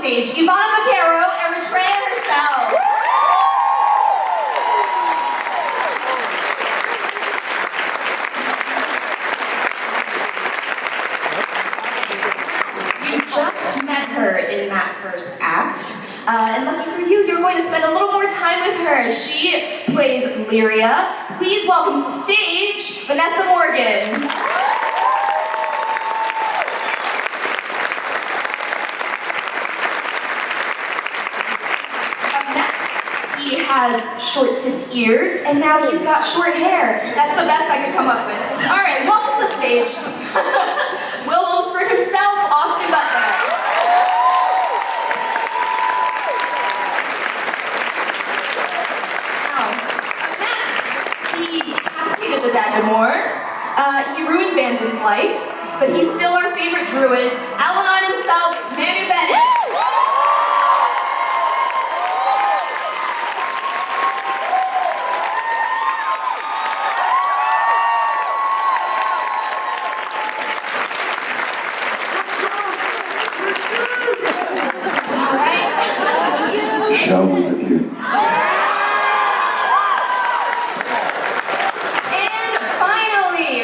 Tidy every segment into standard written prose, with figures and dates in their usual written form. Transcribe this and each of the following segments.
stage, Ivana Macaro, Eritrean herself. You just met her in that first act. And lucky for you, you're going to spend a little more time with her. She plays Lyria. Please welcome to the stage, Vanessa Morgan. Up next, he has short-tipped ears, and now he's got short hair. That's the best I could come up with. All right, welcome to the stage, Will Olmsford himself, Austin Butler. The Dagamore. He ruined Bandon's life, but he's still our favorite druid, Al-Anon himself, Manu Bennett. All right. Shall we begin?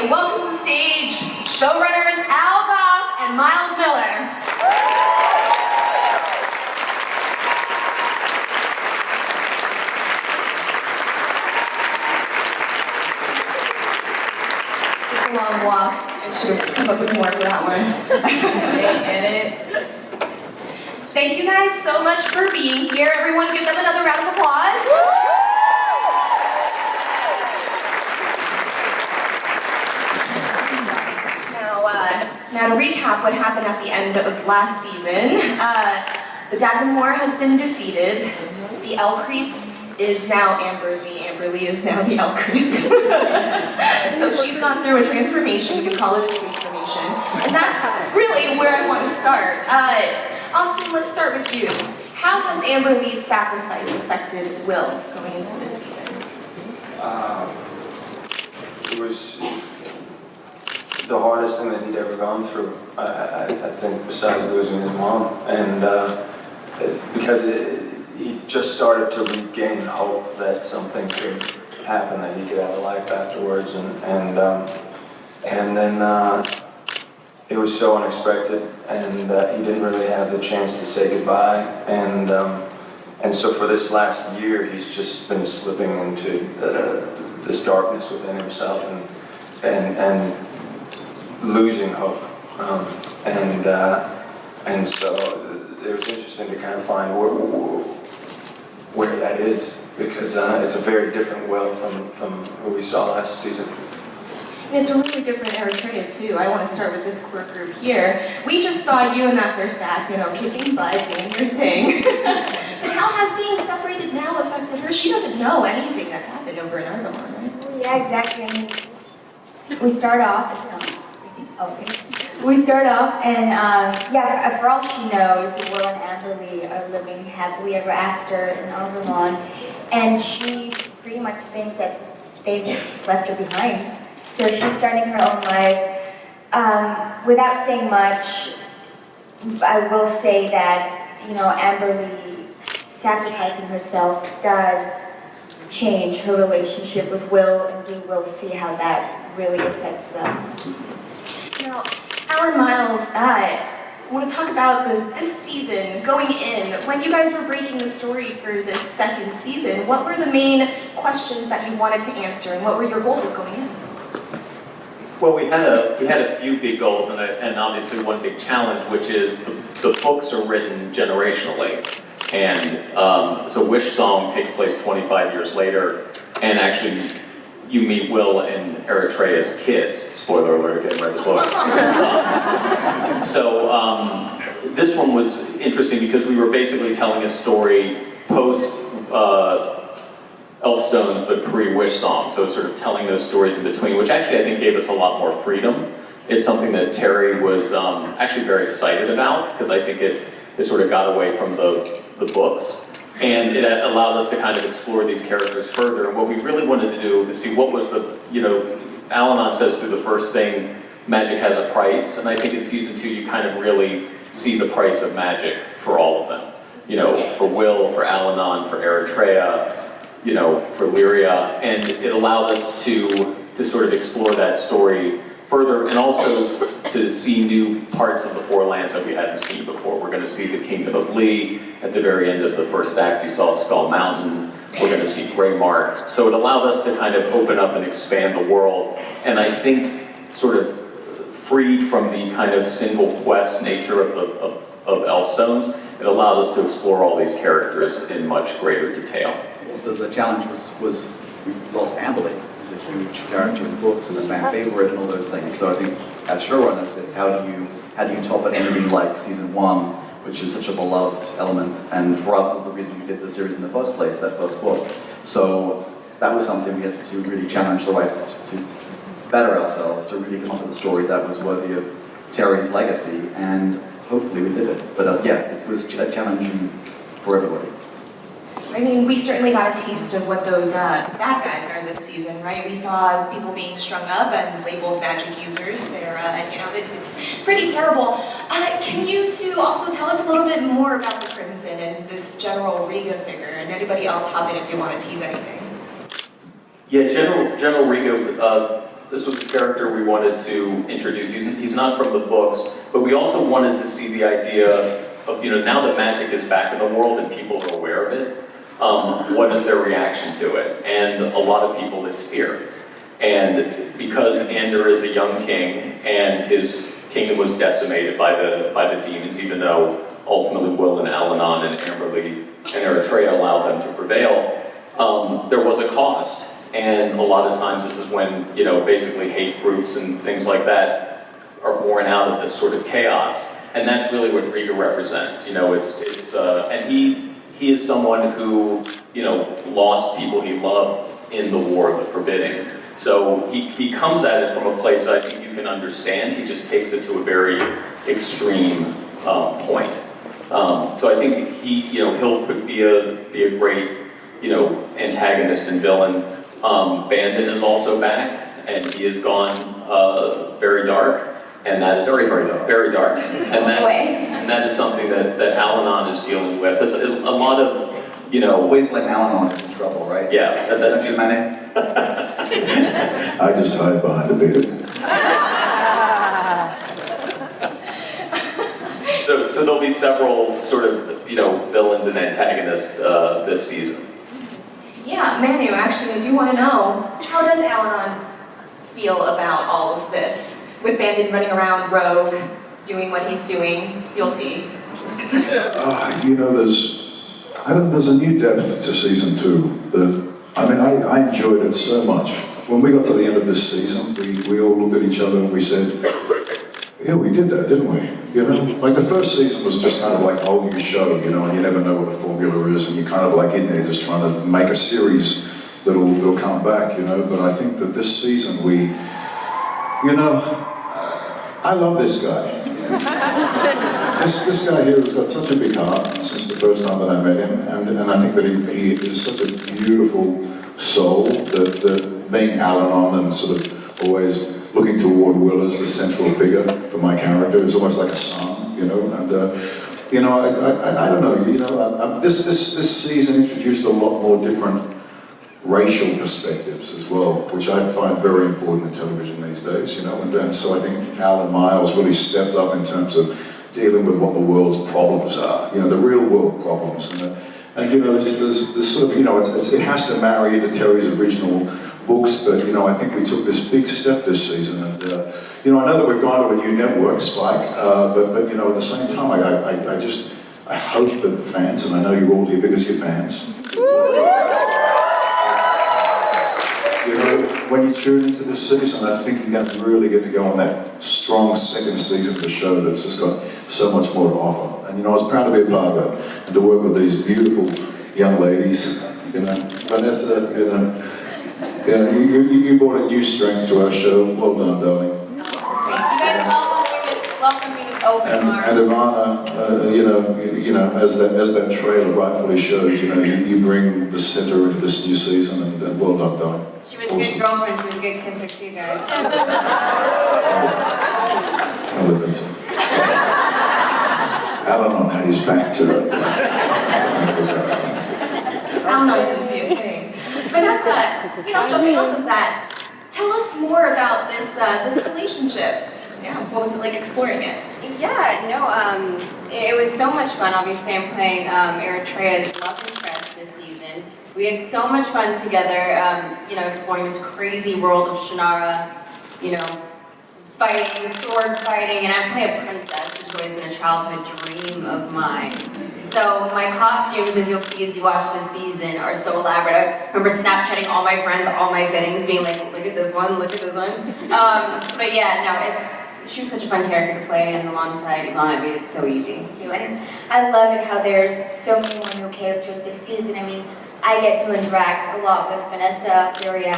Welcome to the stage, showrunners Al Goff and Miles Miller. It's a long walk. I should have come up with more for that one. Edit. Thank you guys so much for being here. Everyone give them another round of applause. Now to recap what happened at the end of last season, the Dagamore has been defeated. The Elcrease is now Amberly. Amberly is now the Elcrease. So she's gone through a transformation. We can call it a transformation. And that's really where I want to start. Austin, let's start with you. How has Amberly's sacrifice affected Will going into this season? It was the hardest thing that he'd ever gone through, I think, besides losing his mom. And because he just started to regain hope that something could happen, that he could have a life afterwards. And then it was so unexpected, and he didn't really have the chance to say goodbye. And so for this last year, he's just been slipping into this darkness within himself and losing hope, and so it was interesting to kind of find where that is, because it's a very different Will from who we saw last season. And it's a really different Eritrea too. I want to start with this core group here. We just saw you in that first act, kicking butt, doing your thing. And how has being separated now affected her? She doesn't know anything that's happened over in Argonne, right? Well, yeah, exactly. I mean, we start off. We start off, and yeah, for all she knows, Will and Amberly are living happily ever after in Argonne, and she pretty much thinks that they left her behind. So she's starting her own life. Without saying much, I will say that, Amberly sacrificing herself does change her relationship with Will, and we will see how that really affects them. Now, Alan, Miles, I want to talk about this season going in. When you guys were breaking the story for this second season, what were the main questions that you wanted to answer, and what were your goals going in? Well, we had a few big goals, and obviously one big challenge, which is the books are written generationally, and so Wish Song takes place 25 years later, and actually you meet Will and Eritrea's kids. Spoiler alert if you haven't read the book. So this one was interesting because we were basically telling a story post Elfstones, but pre-Wish Song. So it's sort of telling those stories in between, which actually I think gave us a lot more freedom. It's something that Terry was actually very excited about, because I think it sort of got away from the books. And it allowed us to kind of explore these characters further. And what we really wanted to do is see what was Al-Anon says through the first thing, magic has a price. And I think in season 2 you kind of really see the price of magic for all of them. For Will, for Al-Anon, for Eritrea, for Lyria, and it allowed us to sort of explore that story further, and also to see new parts of the Four Lands that we hadn't seen before. We're going to see the Kingdom of Lee at the very end of the first act. You saw Skull Mountain. We're going to see Greymark. So it allowed us to kind of open up and expand the world, and I think sort of freed from the kind of single quest nature of Elfstones, it allowed us to explore all these characters in much greater detail. Also, the challenge was we lost Amberley. He's a huge character in the books and a fan favorite and all those things. So I think, as showrunners, it's how do you top an ending like season 1, which is such a beloved element, and for us was the reason we did the series in the first place, that first book. So that was something we had to really challenge the writers to better ourselves, to really come up with a story that was worthy of Terry's legacy, and hopefully we did it. But yeah, it was challenging for everybody. I mean, we certainly got a taste of what those bad guys are this season, right? We saw people being strung up and labeled magic users. It's pretty terrible. Can you two also tell us a little bit more about the Crimson and this General Riga figure, and anybody else hop in if you want to tease anything? Yeah, General Riga, this was a character we wanted to introduce. He's not from the books, but we also wanted to see the idea of, now that magic is back in the world and people are aware of it, what is their reaction to it? And a lot of people, it's fear. And because Ander is a young king and his kingdom was decimated by the demons, even though ultimately Will and Al-Anon and Amberley and Eritrea allowed them to prevail, there was a cost. And a lot of times this is when, basically hate groups and things like that are born out of this sort of chaos. And that's really what Riga represents. And he is someone who, lost people he loved in the War of the Forbidding. So he comes at it from a place I think you can understand. He just takes it to a very extreme point. So I think he'll be a great, antagonist and villain. Bandit is also back, and he has gone very dark, and that is very dark. Very dark, and that is something that Al-Anon is dealing with. There's a lot of Always blame Al-Anon in his trouble, right? Yeah, that's your manic. I just hide behind the beard. So there'll be several sort of villains and antagonists this season. Yeah, Manu, actually, I do want to know, how does Al-Anon feel about all of this? With Bandit running around rogue, doing what he's doing, you'll see. There's a new depth to season 2 that, I enjoyed it so much. When we got to the end of this season, we all looked at each other and we said, yeah, we did that, didn't we? Like the first season was just kind of like a whole new show, and you never know what the formula is, and you're kind of like in there just trying to make a series that'll come back, But I think that this season I love this guy. This guy here has got such a big heart since the first time that I met him, and I think that he is such a beautiful soul that being Al-Anon and sort of always looking toward Will as the central figure for my character is almost like a son, and I don't know, this season introduced a lot more different racial perspectives as well, which I find very important in television these days, and so I think Alan Miles really stepped up in terms of dealing with what the world's problems are, the real world problems, there's sort of, it has to marry into Terry's original books, but I think we took this big step this season, and I know that we've gone to a new network, Spike, but at the same time, I hope that the fans, and I know you're all here because you're fans. When you tune into this season, I think you're going to really get to go on that strong second season of the show that's just got so much more to offer. And I was proud to be a part of it and to work with these beautiful young ladies. Vanessa, you brought a new strength to our show. Well done, darling. You guys welcome me with open arms. And Ivana, as that trailer rightfully shows, you bring the center into this new season, and well done, darling. She was a good girlfriend, she was a good kisser too, guys. I live into it. Al-Anon had his back to it. Al-Anon didn't see a thing. Vanessa, jumping off of that, tell us more about this relationship. Yeah, what was it like exploring it? Yeah, no, it was so much fun. Obviously, I'm playing Eritrea's love interest this season. We had so much fun together, exploring this crazy world of Shannara, fighting, sword fighting, and I play a princess, which has always been a childhood dream of mine. So my costumes, as you'll see as you watch this season, are so elaborate. I remember Snapchatting all my friends, all my fittings, being like, look at this one, look at this one. But yeah, no, she was such a fun character to play, and alongside Ivana, it made it so easy. Thank you. And I love it how there's so many more new characters this season. I mean, I get to interact a lot with Vanessa, Furia,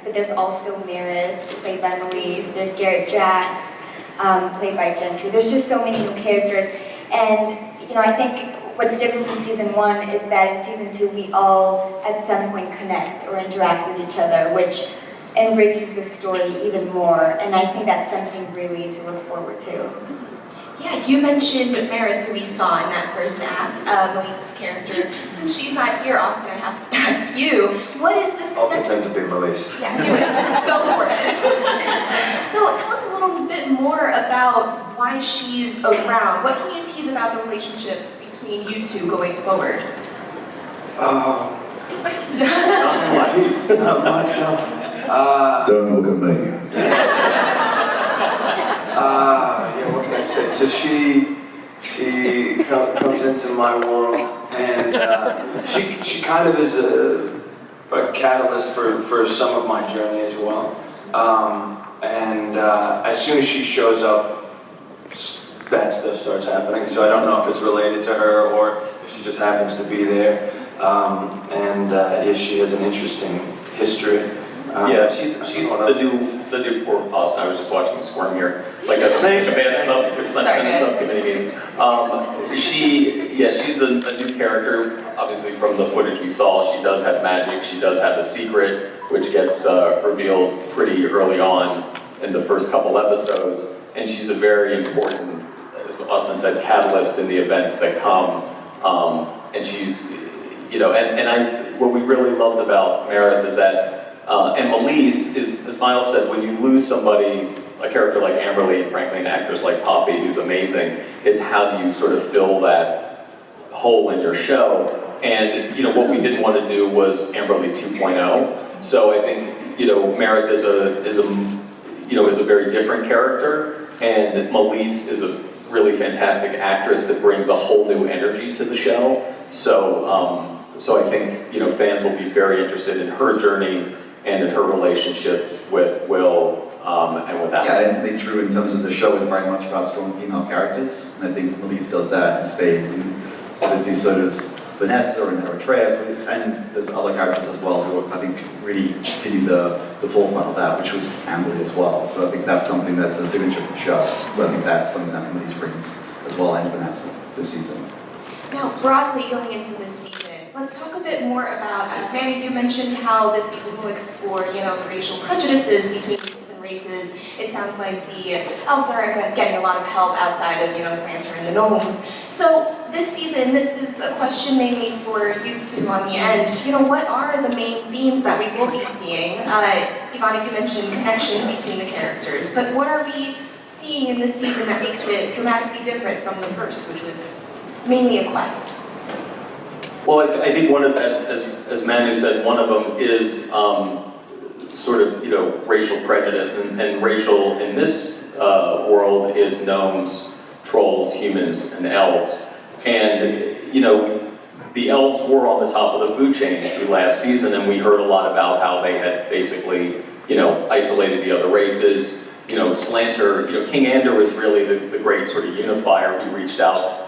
but there's also Meredith, played by Melise. There's Garrett Jax, played by Gentry. There's just so many new characters. And, I think what's different from season 1 is that in season 2, we all at some point connect or interact with each other, which enriches the story even more. And I think that's something really to look forward to. Yeah, you mentioned Meredith, who we saw in that first act, Melissa's character. Since she's not here, Austin, I have to ask you, what is this I'll connection? pretend to be Melise. Yeah, do it, just go for it. So tell us a little bit more about why she's around. What can you tease about the relationship between you two going forward? Oh, Not not much. Don't look at me. Yeah, what can I say? So she comes into my world, and she kind of is a catalyst for some of my journey as well. And as soon as she shows up, bad stuff starts happening. So I don't know if it's related to her or if she just happens to be there. Yeah, she has an interesting history. Yeah, she's the new poor Austin. I was just watching the squirm here, like a bad subcommittee meeting. She's a new character. Obviously, from the footage we saw, she does have magic. She does have a secret, which gets revealed pretty early on in the first couple episodes. And she's a very important, as Austin said, catalyst in the events that come. And she's, what we really loved about Meredith is that. And Melise is, as Miles said, when you lose somebody, a character like Amberly, and frankly an actress like Poppy, who's amazing, it's how do you sort of fill that hole in your show. And what we didn't want to do was Amberly 2.0. So I think Meredith is a very different character, and Melise is a really fantastic actress that brings a whole new energy to the show. So I think fans will be very interested in her journey and in her relationships with Will and with Alex. Yeah, it's been true in terms of the show is very much about strong female characters, and I think Melise does that in spades, and obviously so does Vanessa and Eritrea, and there's other characters as well who I think really continue the forefront of that, which was Amberly as well. So I think that's something that's a signature for the show. So I think that's something that Melise brings as well, and Vanessa this season. Now, broadly going into this season, let's talk a bit more about, Manny, you mentioned how this season will explore, the racial prejudices between these different races. It sounds like the elves are getting a lot of help outside of, Slanter and the gnomes. So this season, this is a question mainly for you two on the end. What are the main themes that we will be seeing? Ivana, you mentioned connections between the characters, but what are we seeing in this season that makes it dramatically different from the first, which was mainly a quest? Well, I think one of, as Manu said, one of them is sort of, racial prejudice, and racial in this world is gnomes, trolls, humans, and elves. And, the elves were on the top of the food chain through last season, and we heard a lot about how they had basically, isolated the other races. Slanter, King Ander was really the great sort of unifier who reached out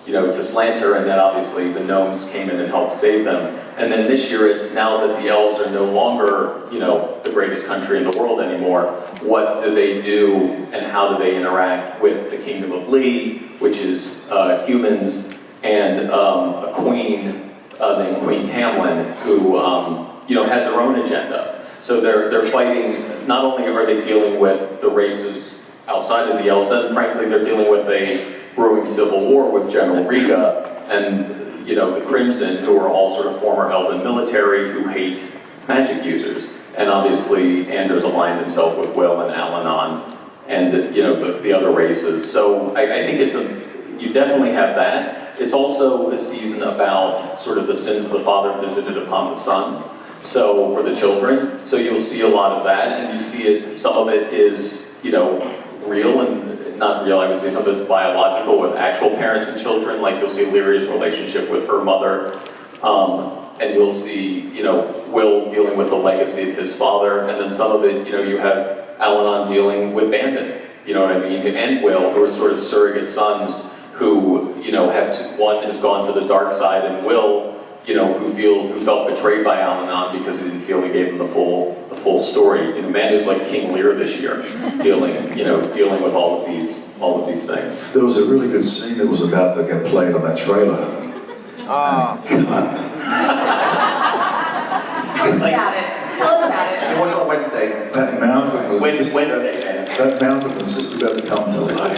to Slanter, and then obviously the gnomes came in and helped save them. And then this year it's now that the elves are no longer, the greatest country in the world anymore, what do they do and how do they interact with the Kingdom of Lee, which is humans, and a queen named Queen Tamlin, who, has her own agenda. So they're fighting, not only are they dealing with the races outside of the elves, and frankly they're dealing with a brewing civil war with General Riga and, you know, the Crimson, who are all sort of former Elven military who hate magic users. And obviously, Anders aligned himself with Will and Al-Anon and, you know, the other races. So I think you definitely have that. It's also a season about sort of the sins of the father visited upon the son, or the children. So you'll see a lot of that, and you see it, some of it is, you know, real and not real, I would say some of it's biological with actual parents and children, like you'll see Lyria's relationship with her mother, and you'll see, you know, Will dealing with the legacy of his father, and then some of it, you know, you have Al-Anon dealing with Bandit, you know what I mean, and Will, who are sort of surrogate sons who, you know, one has gone to the dark side, and Will, you know, who felt betrayed by Al-Anon because he didn't feel he gave him the full story. You know, man who's like King Lear this year, dealing with all of these things. There was a really good scene that was about to get played on that trailer. Tell us about it. Tell us about it. It was on Wednesday. That mountain was Wednesday. that mountain was just about to come to life.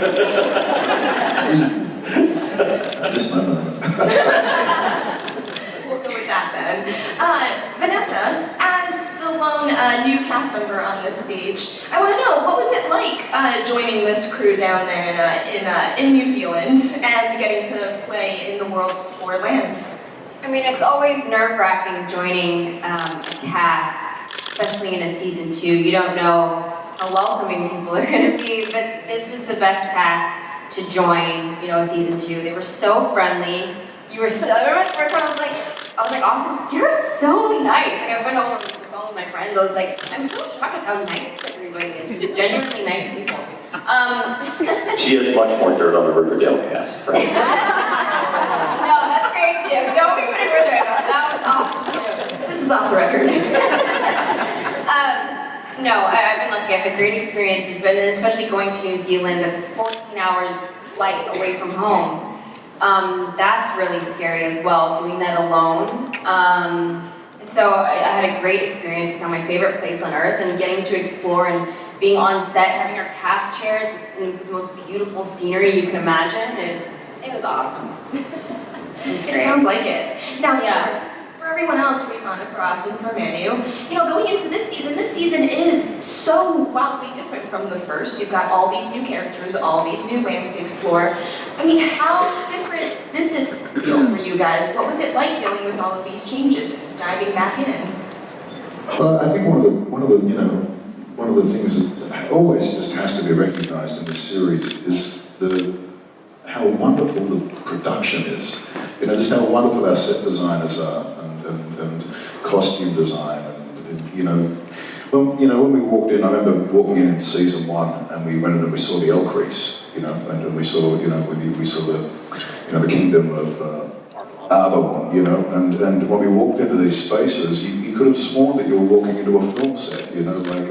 Just my moment. We'll go with that then. Vanessa, as the lone new cast member on this stage, I want to know, what was it like joining this crew down there in New Zealand and getting to play in the world of four lands? I mean, it's always nerve-wracking joining a cast, especially in a season 2. You don't know how welcoming people are going to be, but this was the best cast to join, you know, a season 2. They were so friendly. You were so. I remember the first time I was like, Austin, you're so nice. Like I went home on the phone with my friends. I was like, I'm so shocked at how nice everybody is. Just genuinely nice people. She has much more dirt on the Riverdale cast, right? No, that's great too. Don't be putting her there. That was awesome too. This is off the record. No, I've been lucky. I've had great experiences, but especially going to New Zealand, that's 14 hours flight away from home. That's really scary as well, doing that alone. So I had a great experience. It's now my favorite place on earth, and getting to explore and being on set, having our cast chairs with the most beautiful scenery you can imagine. It was awesome. It sounds like it. Now, Yeah. for everyone else, for Ivana, for Austin, for Manu, you know, going into this season is so wildly different from the first. You've got all these new characters, all these new lands to explore. I mean, how different did this feel for you guys? What was it like dealing with all of these changes and diving back in? Well, I think one of the things that always just has to be recognised in this series is how wonderful the production is. You know, just how wonderful our set designers are, and costume design, and you know, when we walked in, I remember walking in season 1, and we went in and we saw the Elcrease, you know, and we saw, you know, we saw the kingdom of Arbor, you know, and when we walked into these spaces, you could have sworn that you were walking into a film set, you know, like,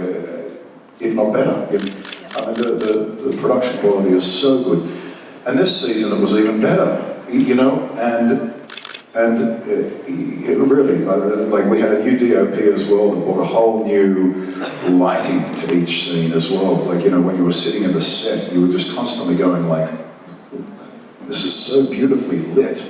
if not better. You know? I mean, the production quality is so good. And this season it was even better, you know, and it really, like we had a new DOP as well that brought a whole new lighting to each scene as well. Like, you know, when you were sitting in the set, you were just constantly going like, this is so beautifully lit,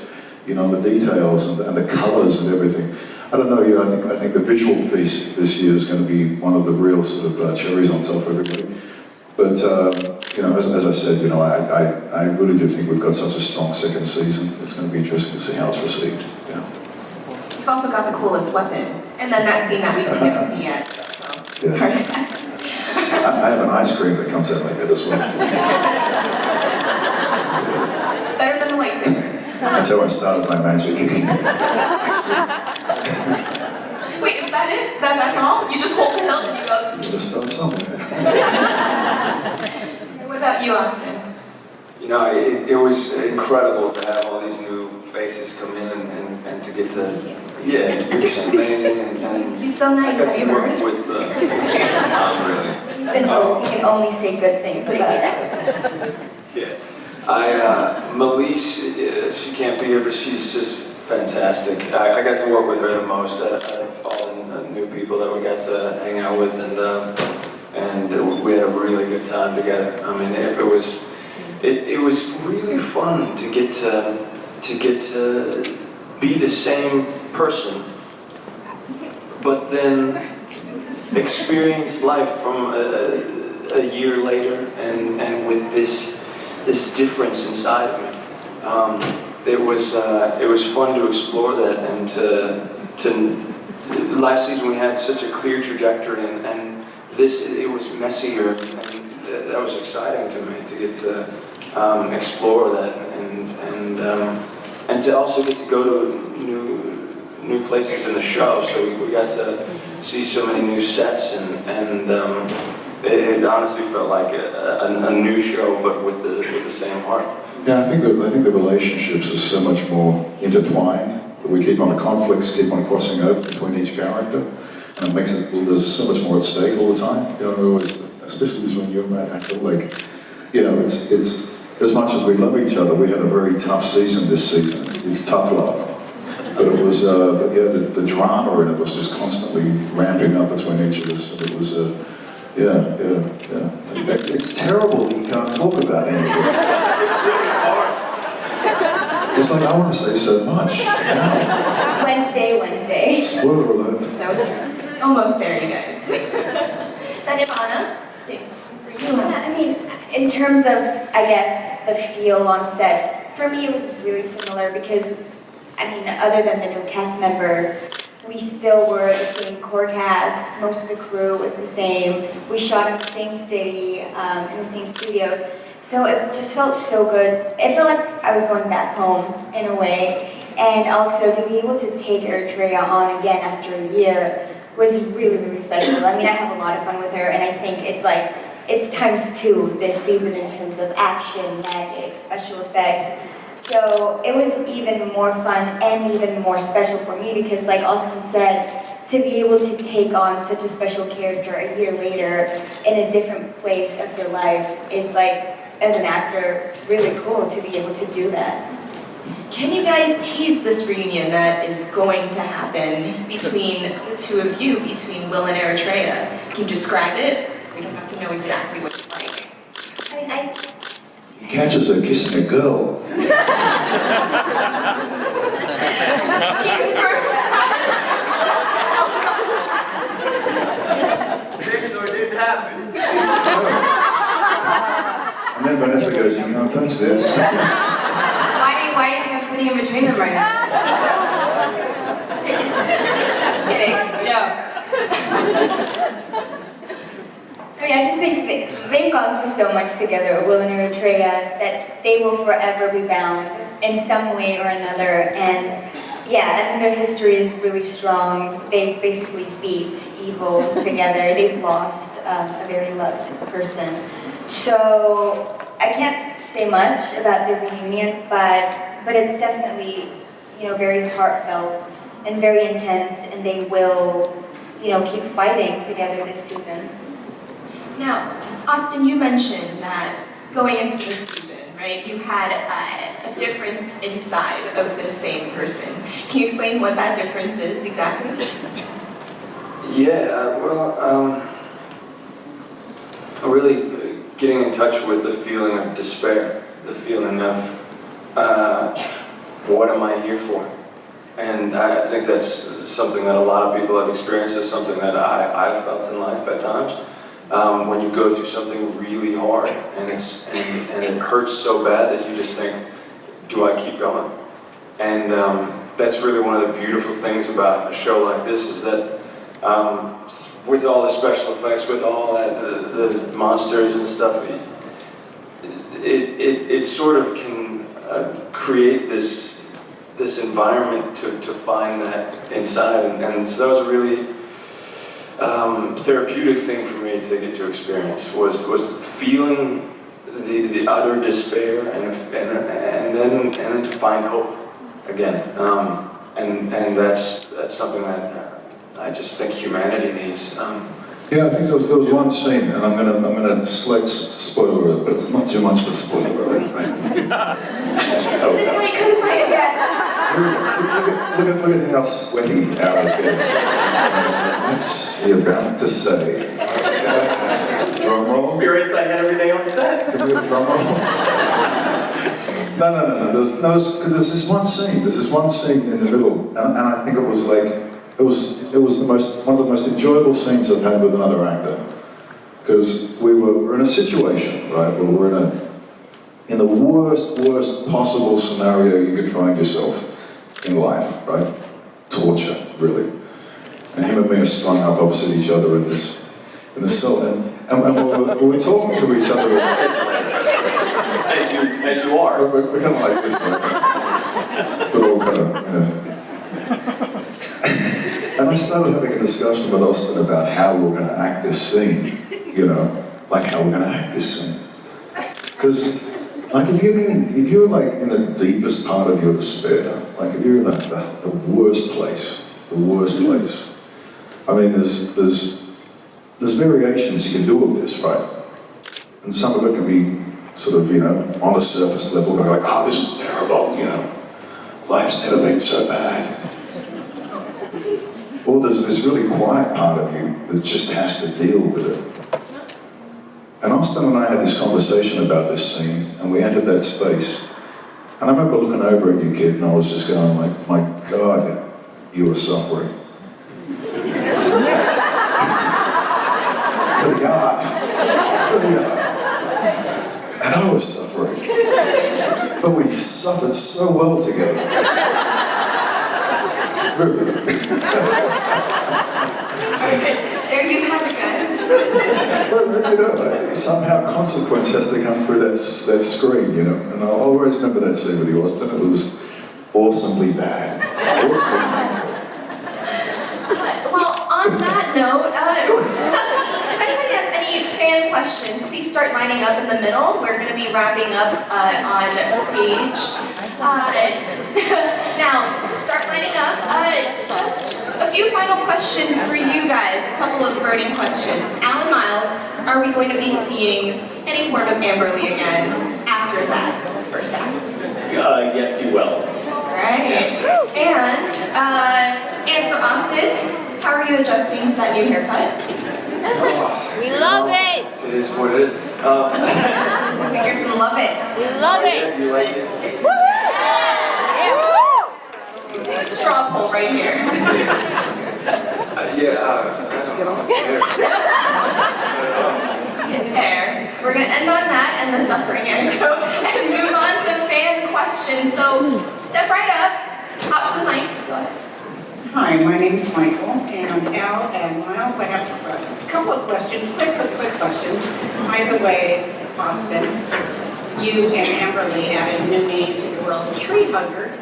you know, the details and the colours and everything. I don't know, you know, I think the visual feast this year is going to be one of the real sort of cherries on top for everybody. But, you know, as I said, you know, I really do think we've got such a strong second season. It's going to be interesting to see how it's received. Yeah. You've also got the coolest weapon, and then that scene that we didn't get to see yet. So, Yeah. sorry. I have an ice cream that comes out like that as well. Better than the lightsaber. That's how I started my magic. Wait, is that it? That's all? You just hold the hilt and you go. Just start somewhere. What about you, Austin? You know, it was incredible to have all these new faces come in and to get to, yeah, it's just amazing. And He's so nice, I got have to you work heard? with, really. He's been told he can only say good things about it. Yeah. Melise, she can't be here, but she's just fantastic. I got to work with her the most out of all the new people that we got to hang out with, and we had a really good time together. I mean, it was it was really fun to get to be the same person, but then experience life from a year later and with this difference inside of me. It was fun to explore that and to last season we had such a clear trajectory and this it was messier and that was exciting to me to get to explore that and to also get to go to new places in the show. So we got to see so many new sets and it honestly felt like a new show but with the same heart. Yeah, I think the relationships are so much more intertwined. We keep on the conflicts, keep on crossing over between each character, and it makes it. Well, there's so much more at stake all the time. You know, always, especially between you and Matt. I feel like, you know, it's as much as we love each other. We had a very tough season this season. It's tough love, but it was. But yeah, the drama in it was just constantly ramping up between each of us. And it was. Yeah. It's terrible that you can't talk about anything. It's really hard. It's like, I want to say so much. Now. Wednesday. Spoiler alert. So sorry. Almost there, you guys. Then Ivana, same for you. Yeah, I mean, in terms of, I guess, the feel on set, for me it was really similar because, I mean, other than the new cast members, we still were the same core cast, most of the crew was the same, we shot in the same city, in the same studios, so it just felt so good. It felt like I was going back home in a way, and also to be able to take Eritrea on again after a year was really, really special. I mean, I have a lot of fun with her, and I think it's like, it's ×2 this season in terms of action, magic, special effects. So it was even more fun and even more special for me because, like Austin said, to be able to take on such a special character a year later in a different place of your life is, like, as an actor, really cool to be able to do that. Can you guys tease this reunion that is going to happen between the two of you, between Will and Eritrea? Can you describe it? We don't have to know exactly what it's like. I mean, He catches her kissing a girl. Can you confirm? Didn't happen. And then Vanessa goes, you can't touch this. Why do you think I'm sitting in between them right now? Kidding, joke. I mean, I just think they've gone through so much together, Will and Eritrea, that they will forever be bound in some way or another. And yeah, I mean, their history is really strong. They basically beat evil together. They've lost a very loved person. So I can't say much about the reunion, but it's definitely, you know, very heartfelt and very intense, and they will, you know, keep fighting together this season. Now, Austin, you mentioned that going into this season, right, you had a difference inside of the same person. Can you explain what that difference is exactly? Yeah, really getting in touch with the feeling of despair, the feeling of what am I here for? And I think that's something that a lot of people have experienced. It's something that I've felt in life at times. When you go through something really hard and it hurts so bad that you just think, do I keep going? And that's really one of the beautiful things about a show like this is that with all the special effects, with all that, the monsters and stuff, it sort of can create this environment to find that inside, and so that was a really therapeutic thing for me to get to experience was feeling the utter despair and then to find hope again, and that's something that I just think humanity needs. Yeah, I think there was one scene, and I'm gonna slight spoiler it, but it's not too much of a spoiler, I think. Look at how sweaty Ara's getting. What's she about to say? Drum roll. experience I had every day on set. Can we have a drum roll? No. There's this one scene. There's this one scene in the middle, and I think it was like it was one of the most enjoyable scenes I've had with another actor, because we're in a situation, right, where we're in the worst possible scenario you could find yourself in life, right? Torture, really. And him and me are strung up opposite each other in this cell, and we're talking to each other As you are. we're kind of like this, right? But all kind of, you know. And I started having a discussion with Austin about how we're going to act this scene, you know, like how we're going to act this scene. Because, like, if you're like in the deepest part of your despair, like if you're in the worst place, I mean, there's variations you can do of this, right? And some of it can be sort of, you know, on the surface level, going like, oh, this is terrible, you know, life's never been so bad. Or there's this really quiet part of you that just has to deal with it. And Austin and I had this conversation about this scene, and we entered that space. And I remember looking over at you, kid, and I was just going like, my God, you are suffering. For the art. And I was suffering. But we suffered so well together. Really. There you have it, guys. Well, you know, somehow consequence has to come through that screen, you know. And I'll always remember that scene with you, Austin. It was awesomely bad. Well, on that note, if anybody has any fan questions, please start lining up in the middle. We're going to be wrapping up on stage. Now, start lining up. Just a few final questions for you guys. A couple of burning questions. Alan Miles, are we going to be seeing any form of Amberly again after that first act? Yes, you will. Alright. And for Austin, how are you adjusting to that new haircut? We love it! It is what it is. Here's some love it. We love it! You like it? Take a straw poll right here. I don't know. It's hair. We're gonna end on that and the suffering anecdote and move on to fan questions. So step right up, up to the mic. Go ahead. Hi, my name's Michael, and Al and Miles, I have a couple of questions, quick questions. By the way, Austin, you and Amberly added a new name to the world, Tree Hugger.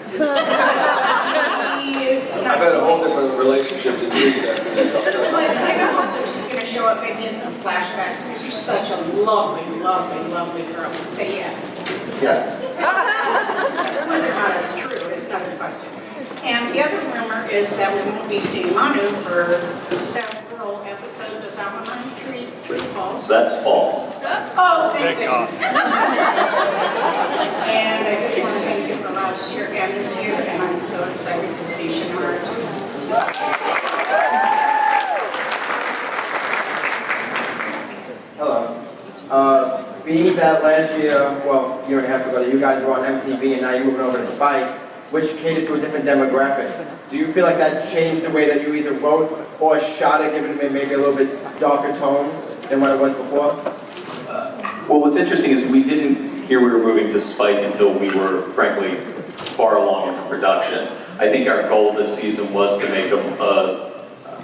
I've had a whole different relationship to trees after this. I don't know if she's going to show up maybe in some flashbacks, because you're such a lovely girl. Say yes. Yes. Whether or not it's true is another question. And the other rumor is that we won't be seeing Manu for several episodes as Almanac Tree falls. That's false. Oh, thank goodness. And I just want to thank you for last year and this year, and I'm so excited to see Shannara. Hello. Being that last year, well, year and a half ago, that you guys were on MTV and now you're moving over to Spike, which caters to a different demographic. Do you feel like that changed the way that you either wrote or shot it, giving it maybe a little bit darker tone than what it was before? Well, what's interesting is we didn't hear we were moving to Spike until we were, frankly, far along into production. I think our goal this season was to make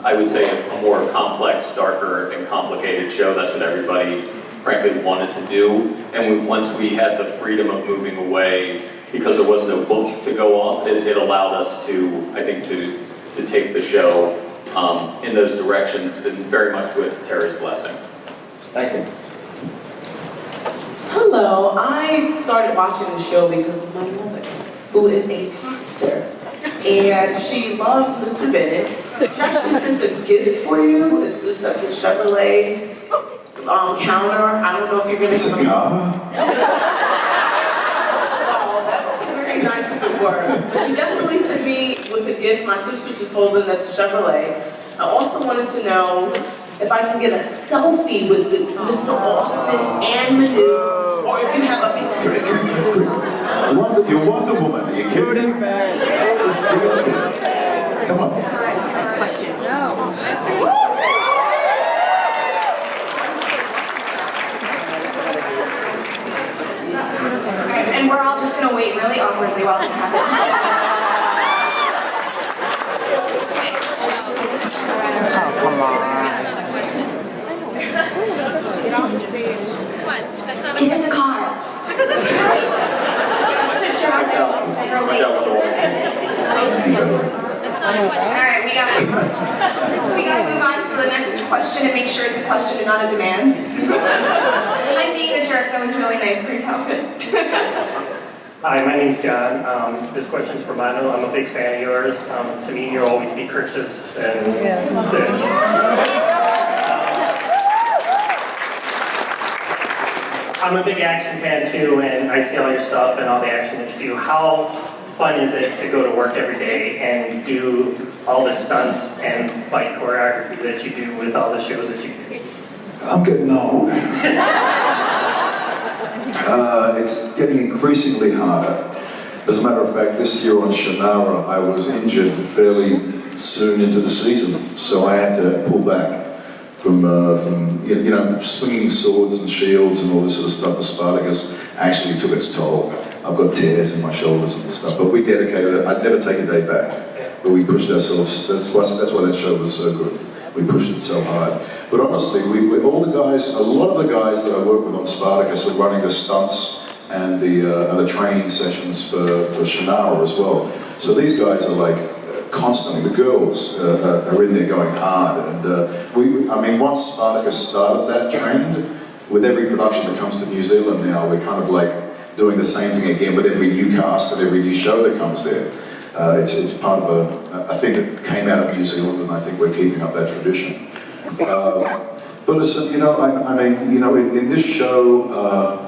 I would say, a more complex, darker, and complicated show. That's what everybody, frankly, wanted to do. And once we had the freedom of moving away, because there wasn't a book to go off, it allowed us to, I think, to take the show in those directions, and very much with Tara's blessing. Thank you. Hello, I started watching the show because of my woman, who is a pastor, and she loves Mr. Bennett. She actually sent a gift for you. It's just a Chevrolet counter. I don't know if you're gonna. It's a car? Oh, that would be very nice if it were. But she definitely sent me with a gift. My sister's just holding at the Chevrolet. I also wanted to know if I can get a selfie with Mr. Austin and Manu, or if you have a You're Wonder Woman, are you kidding me? Come on. And we're all just gonna wait really awkwardly while this happens. Oh, come on. That's not a question. What? That's not a It is a car. Just a Chevrolet. That's not a question. All right, we gotta move on to the next question and make sure it's a question and not a demand. I'm being a jerk. That was really nice. Great outfit. Hi, my name's John. This question's for Manu. I'm a big fan of yours. To me, you'll always be Crixus, and I'm a big action fan too, and I see all your stuff and all the action that you do. How fun is it to go to work every day and do all the stunts and fight choreography that you do with all the shows that you do? I'm getting old. It's getting increasingly harder. As a matter of fact, this year on Shannara, I was injured fairly soon into the season, so I had to pull back from swinging swords and shields and all this sort of stuff for Spartacus. Actually took its toll. I've got tears in my shoulders and stuff, but we dedicated it. I'd never take a day back, but we pushed ourselves. That's why that show was so good. We pushed it so hard. But honestly, all the guys, a lot of the guys that I work with on Spartacus are running the stunts and the training sessions for Shannara as well. So these guys are like constantly, the girls are in there going hard. And once Spartacus started that trend, with every production that comes to New Zealand now, we're kind of like doing the same thing again with every new cast and every new show that comes there. It's part of a thing that came out of New Zealand, and I think we're keeping up that tradition. But listen, in this show,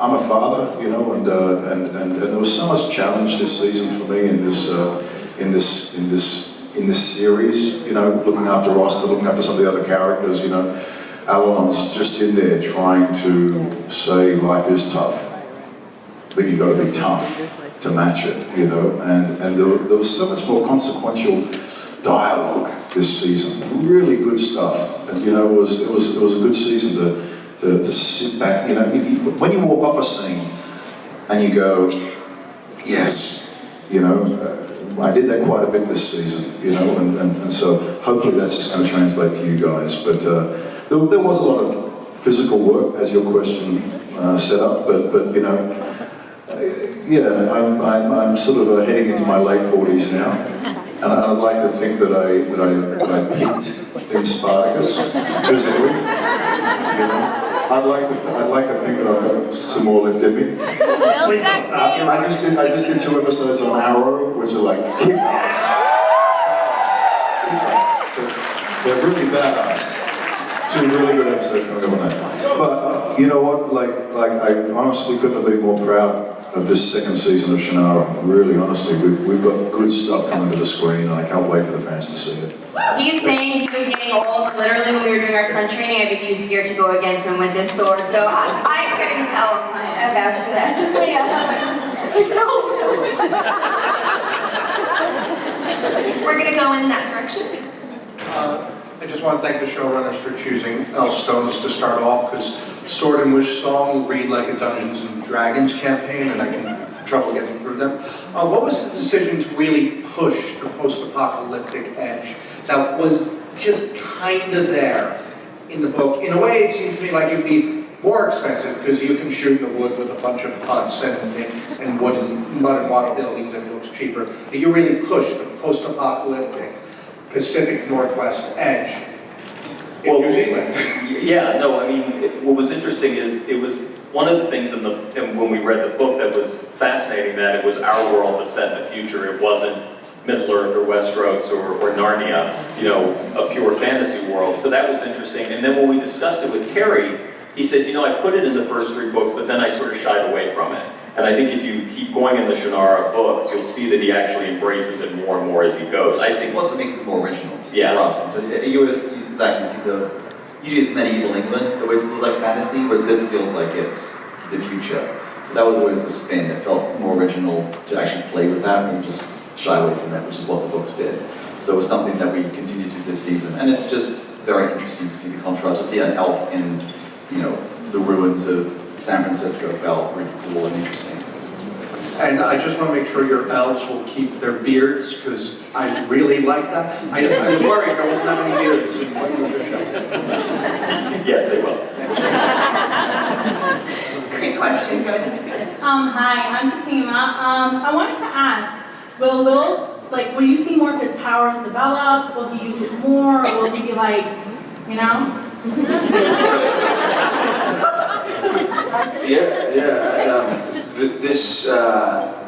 I'm a father, and there was so much challenge this season for me in this series. Looking after Roster, looking after some of the other characters. Alanon's just in there trying to say life is tough, but you got to be tough to match it, and there was so much more consequential dialogue this season, really good stuff, and it was a good season to sit back, when you walk off a scene and you go, yes, I did that quite a bit this season, and so hopefully that's just going to translate to you guys, but there was a lot of physical work, as your question set up, but I'm sort of heading into my late 40s now, and I'd like to think that I peaked in Spartacus physically. I'd like to think that I've got some more left in me. Please don't stop. I just did 2 episodes on Arrow, which are like kick ass. They're really badass. 2 really good episodes coming up on that. But you know what? Like I honestly couldn't have been more proud of this second season of Shannara. Really, honestly, we've got good stuff coming to the screen, and I can't wait for the fans to see it. He's saying he was getting old. Literally, when we were doing our stunt training, I'd be too scared to go against him with this sword. So I couldn't tell him. I vouch for that. Yeah. It's like, no. We're gonna go in that direction. I just want to thank the showrunners for choosing Elle Stones to start off, because Sword and Wish song read like a Dungeons and Dragons campaign, and I can have trouble getting through them. What was the decision to really push the post-apocalyptic edge that was just kind of there in the book? In a way, it seems to me like it would be more expensive because you can shoot in the wood with a bunch of huts and mud and water buildings, and it looks cheaper. But you really push the post-apocalyptic Pacific Northwest edge in New Zealand. Yeah, no, what was interesting is it was one of the things and when we read the book that was fascinating, that it was our world that set in the future. It wasn't Middle-earth or Westeros or Narnia, a pure fantasy world. So that was interesting. And then when we discussed it with Terry, he said, I put it in the first 3 books, but then I sort of shied away from it. And I think if you keep going in the Shannara books, you'll see that he actually embraces it more and more as he goes. I think Plus, it makes it more original. Yeah. For us. So you see usually it's medieval England, it always feels like fantasy, whereas this feels like it's the future. So that was always the spin. It felt more original to actually play with that than just shy away from it, which is what the books did. So it was something that we continued to do this season. And it's just very interesting to see the contrast, just see an elf in, the ruins of San Francisco felt really cool and interesting. And I just want to make sure your elves will keep their beards, because I really like that. I was worried there wasn't that many beards in what you just showed. Yes, they will. Great question. Go ahead. Hi, I'm Fatima. I wanted to ask, will you see more of his powers develop? Will he use it more? Or will he be like,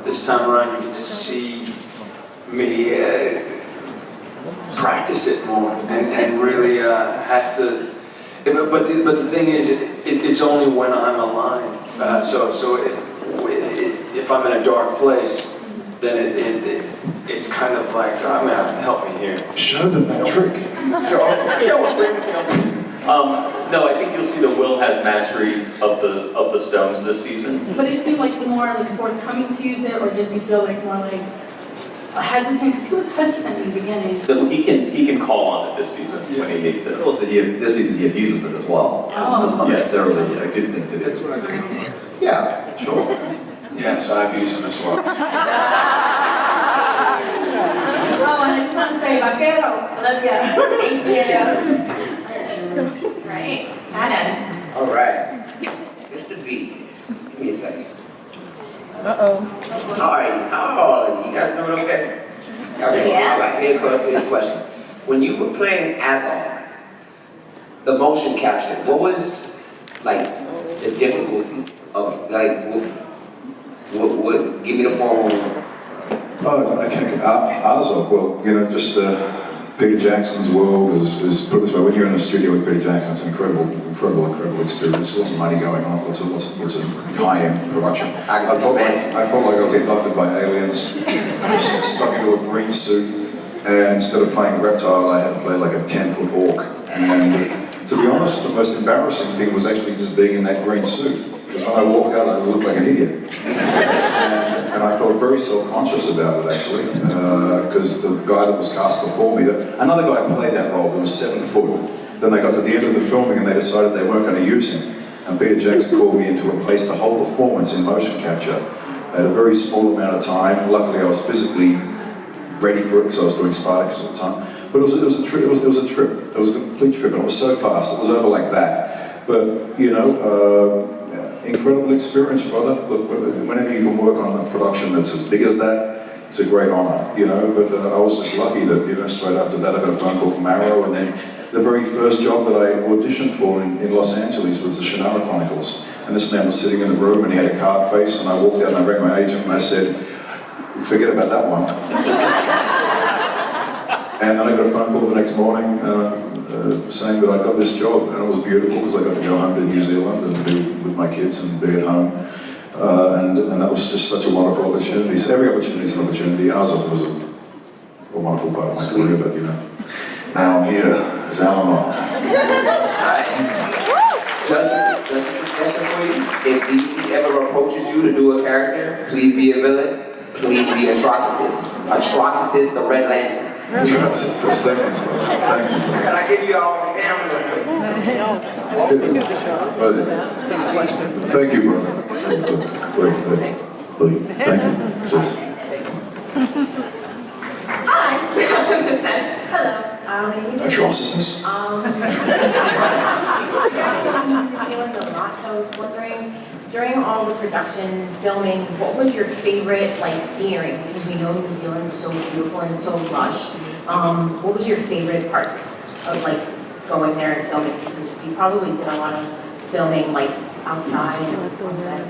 This time around, you get to see me practice it more and really have to. But the thing is, it's only when I'm aligned. If I'm in a dark place, then it's kind of like, I'm gonna have to help me here. Show them that trick. Show them. No, I think you'll see that Will has mastery of the stones this season. But is he more forthcoming to use it, or does he feel more hesitant? Because he was hesitant in the beginning. So he can call on it this season when he needs it. Also, this season he abuses it as well. It's not necessarily a good thing to do. That's what I mean. Yeah, sure. Yeah, so I abuse him as well. Oh, and I just want to say, vaquero, I love you. Thank you. Right. Adam. All right. Mr. B, give me a second. Uh-oh. How are you? You guys doing okay? Okay. Yeah. All right, here's the question. When you were playing Azog, the motion capture, what was the difficulty of what give me the formal. Oh, okay. Azog, well, just Peter Jackson's world is put this way. When you're in a studio with Peter Jackson, it's an incredible experience. Lots of money going on. Lots of high-end production. I felt like I was abducted by aliens. I was stuck into a green suit, and instead of playing a reptile, I had to play like a 10-foot orc. And to be honest, the most embarrassing thing was actually just being in that green suit. Because when I walked out, I looked like an idiot. And I felt very self-conscious about it, actually, because the guy that was cast before me, another guy played that role that was 7 foot. Then they got to the end of the filming and they decided they weren't going to use him. And Peter Jackson called me in to replace the whole performance in motion capture. I had a very small amount of time. Luckily, I was physically ready for it because I was doing Spartacus at the time. But it was a trip. It was a trip. It was a complete trip, and it was so fast. It was over like that. But incredible experience, brother. Look, whenever you can work on a production that's as big as that, it's a great honor, But I was just lucky that, straight after that I got a phone call from Arrow, and then the very first job that I auditioned for in Los Angeles was the Shannara Chronicles. And this man was sitting in the room and he had a card face, and I walked out and I rang my agent and I said, forget about that one. And then I got a phone call the next morning saying that I got this job, and it was beautiful because I got to go home to New Zealand and be with my kids and be at home. And that was just such a wonderful opportunity. So every opportunity is an opportunity. Ours was a wonderful part of my career, but now I'm here as Alamo. Just a suggestion for you. If DC ever approaches you to do a character, please be a villain. Please be Atrocitus. Atrocitus the Red Lantern. Thank you. Can I give you all the camera? Thank you, brother. Thank you. Cheers. Hi. Hello. Atrocitus? New Zealand a lot, so I was wondering, during all the production filming, what was your favorite scenery? Because we know New Zealand is so beautiful and so lush. What was your favorite parts of going there and filming? Because you probably did a lot of filming outside and on set.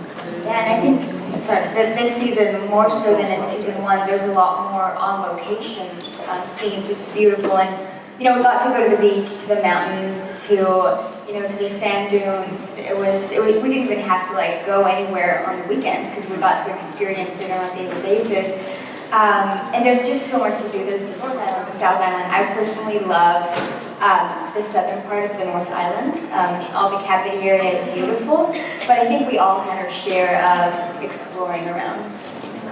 Yeah, and I think this season, more so than in season 1, there's a lot more on location scenes, which is beautiful. And we got to go to the beach, to the mountains, to to the sand dunes. We didn't even have to go anywhere on the weekends because we got to experience it on a daily basis. And there's just so much to do. There's the North Island, the South Island. I personally love the southern part of the North Island. All the Capity area is beautiful, but I think we all had our share of exploring around.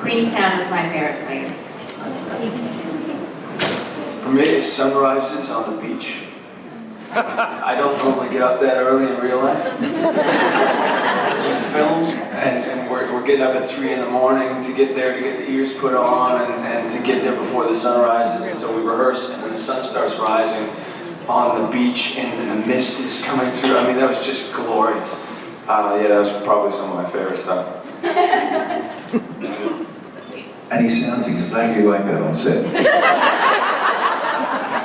Queenstown was my favorite place. For me, it's sunrises on the beach. I don't normally get up that early in real life. We film, and we're getting up at 3 in the morning to get there, to get the ears put on, and to get there before the sun rises. And so we rehearse, and then the sun starts rising on the beach, and the mist is coming through. I mean, that was just glorious. Yeah, that was probably some of my favorite stuff. And he sounds exactly like that on set.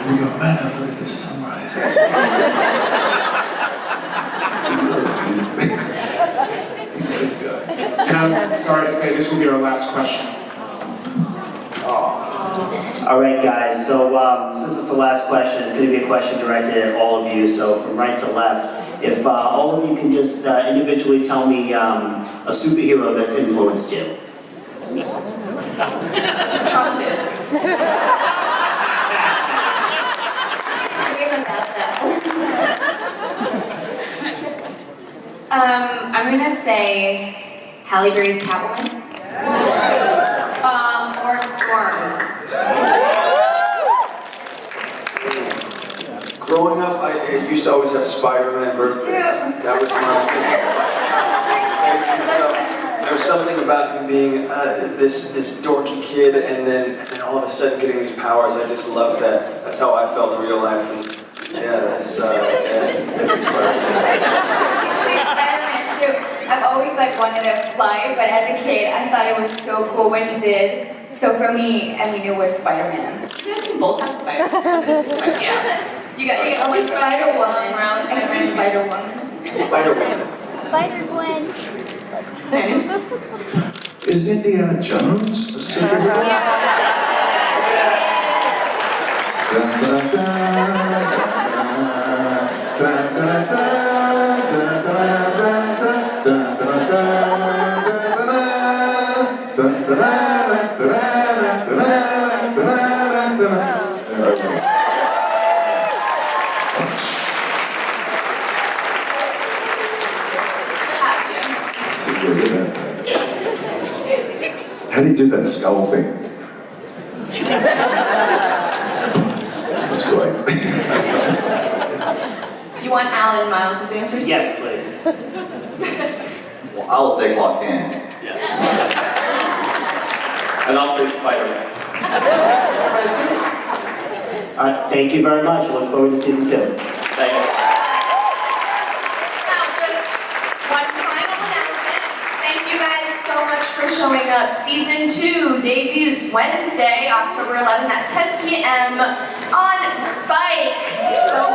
We go, man, look at this sunrise. He's this guy. And I'm sorry to say, this will be our last question. All right, guys, so since it's the last question, it's going to be a question directed at all of you, so from right to left. If all of you can just individually tell me a superhero that's influenced you. Atrocitus. I'm gonna say Halle Berry's Catwoman. Or Storm. Growing up, I used to always have Spider-Man birthdays. That was my thing. There was something about him being this dorky kid, and then all of a sudden getting these powers. I just loved that. That's how I felt in real life. And yeah, that's inspiring. I've always wanted to fly, but as a kid, I thought it was so cool when he did. So for me, I mean, it was Spider-Man. You guys can both have Spider-Man. Yeah. You got Spider-Woman. Morales, I can be Spider-Woman. Spider-Woman. Spider-Gwen. Is Indiana Jones a superhero? Dun, dun, dun, dun, dun, dun, how do you do that skull thing? That's great. Do you want Alan Miles' answers? Yes, please. Well, I'll say Clark Kent. Yes. And I'll say Spider-Man. All right, thank you very much. Look forward to season 2. Thank you. Now, just one final announcement. Thank you guys so much for showing up. Season 2 debuts Wednesday, October 11th at 10 p.m. on Spike. So